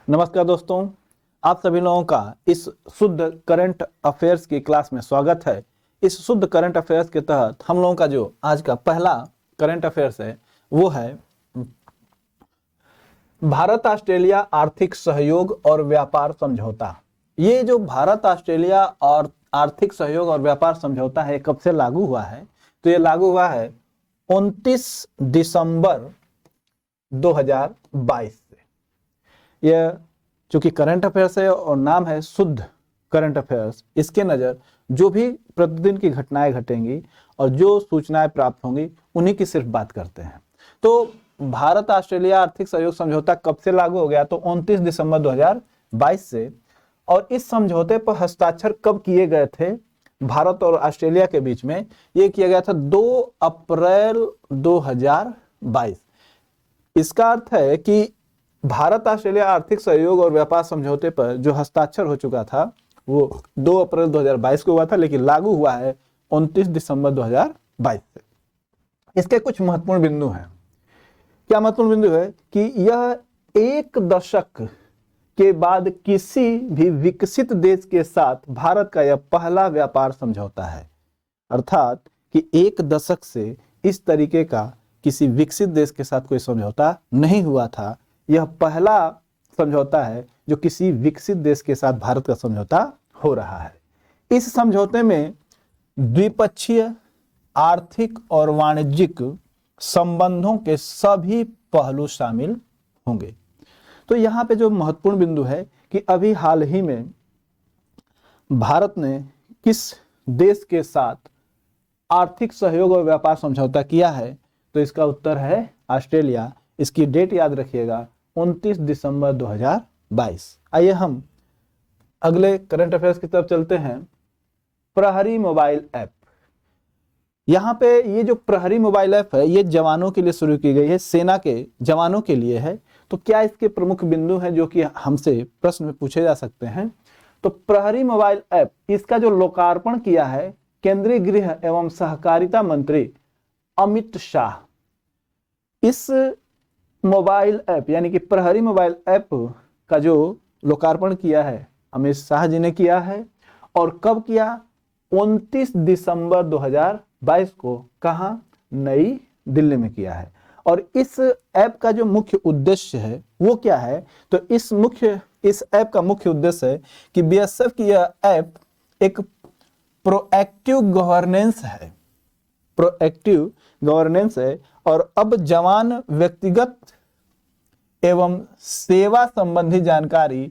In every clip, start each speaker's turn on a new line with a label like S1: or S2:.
S1: नमस्कार दोस्तों, आप सभी लोगों का इस शुद्ध करंट अफेयर्स की क्लास में स्वागत है। इस शुद्ध करंट अफेयर्स के तहत हम लोगों का जो आज का पहला करंट अफेयर्स है वो है भारत ऑस्ट्रेलिया आर्थिक सहयोग और व्यापार समझौता। ये जो भारत ऑस्ट्रेलिया और आर्थिक सहयोग और व्यापार समझौता है कब से लागू हुआ है? तो ये लागू हुआ है 29 दिसंबर 2022 से। यह चूंकि करंट अफेयर्स है और नाम है शुद्ध करंट अफेयर्स, इसके नज़र जो भी प्रतिदिन की घटनाएं घटेंगी और जो सूचनाएं प्राप्त होंगी उन्हीं की सिर्फ बात करते हैं। तो भारत ऑस्ट्रेलिया आर्थिक सहयोग समझौता कब से लागू हो गया? तो 29 दिसंबर 2022 से। और इस समझौते पर हस्ताक्षर कब किए गए थे भारत और ऑस्ट्रेलिया के बीच में? ये किया गया था 2 अप्रैल 2022। इसका अर्थ है कि भारत ऑस्ट्रेलिया आर्थिक सहयोग और व्यापार समझौते पर जो हस्ताक्षर हो चुका था वो 2 अप्रैल 2022 को हुआ था, लेकिन लागू हुआ है 29 दिसंबर 2022 से। इसके कुछ महत्वपूर्ण बिंदु हैं। क्या महत्वपूर्ण बिंदु है कि यह एक दशक के बाद किसी भी विकसित देश के साथ भारत का यह पहला व्यापार समझौता है। अर्थात कि एक दशक से इस तरीके का किसी विकसित देश के साथ कोई समझौता नहीं हुआ था। यह पहला समझौता है जो किसी विकसित देश के साथ भारत का समझौता हो रहा है। इस समझौते में द्विपक्षीय आर्थिक और वाणिज्यिक संबंधों के सभी पहलू शामिल होंगे। तो यहाँ पे जो महत्वपूर्ण बिंदु है कि अभी हाल ही में भारत ने किस देश के साथ आर्थिक सहयोग और व्यापार समझौता किया है? तो इसका उत्तर है ऑस्ट्रेलिया। इसकी डेट याद रखिएगा, 29 दिसंबर 2022। आइए हम अगले करंट अफेयर्स की तरफ चलते हैं। प्रहरी मोबाइल ऐप। यहाँ पे ये जो प्रहरी मोबाइल ऐप है ये जवानों के लिए शुरू की गई है, सेना के जवानों के लिए है। तो क्या इसके प्रमुख बिंदु हैं जो कि हमसे प्रश्न में पूछे जा सकते हैं? तो प्रहरी मोबाइल ऐप, इसका जो लोकार्पण किया है केंद्रीय गृह एवं सहकारिता मंत्री अमित शाह। इस मोबाइल ऐप यानी कि प्रहरी मोबाइल ऐप का जो लोकार्पण किया है अमित शाह जी ने किया है। और कब किया? 29 दिसंबर 2022 को। कहां? नई दिल्ली में किया है। और इस ऐप का जो मुख्य उद्देश्य है वो क्या है? तो इस ऐप का मुख्य उद्देश्य है कि बीएसएफ की यह ऐप एक प्रोएक्टिव गवर्नेंस है। प्रोएक्टिव गवर्नेंस है और अब जवान व्यक्तिगत एवं सेवा संबंधी जानकारी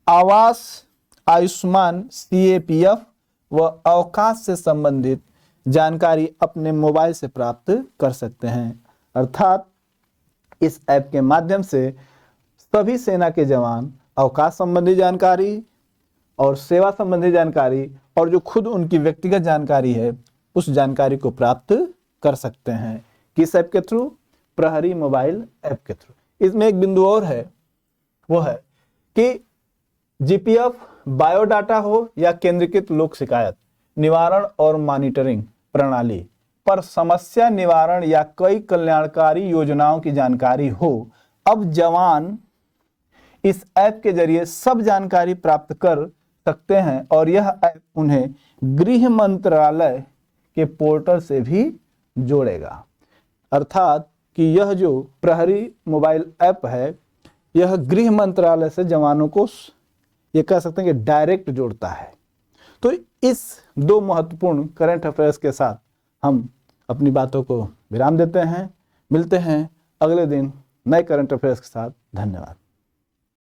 S1: आवास, आयुष्मान, सीएपीएफ व अवकाश से संबंधित जानकारी अपने मोबाइल से प्राप्त कर सकते हैं। अर्थात इस ऐप के माध्यम से सभी सेना के जवान अवकाश संबंधी जानकारी और सेवा संबंधी जानकारी और जो खुद उनकी व्यक्तिगत जानकारी है उस जानकारी को प्राप्त कर सकते हैं। किस ऐप के थ्रू? प्रहरी मोबाइल ऐप के थ्रू। इसमें एक बिंदु और है, वो है कि जीपीएफ बायोडाटा हो या केंद्रीकृत लोक शिकायत निवारण और मॉनिटरिंग प्रणाली पर समस्या निवारण या कई कल्याणकारी योजनाओं की जानकारी हो, अब जवान इस ऐप के जरिए सब जानकारी प्राप्त कर सकते हैं और यह ऐप उन्हें गृह मंत्रालय के पोर्टल से भी जोड़ेगा। अर्थात कि यह जो प्रहरी मोबाइल ऐप है यह गृह मंत्रालय से जवानों को ये कह सकते हैं कि डायरेक्ट जोड़ता है। तो इस दो महत्वपूर्ण करंट अफेयर्स के साथ हम अपनी बातों को विराम देते हैं। मिलते हैं अगले दिन नए करंट अफेयर्स के साथ। धन्यवाद।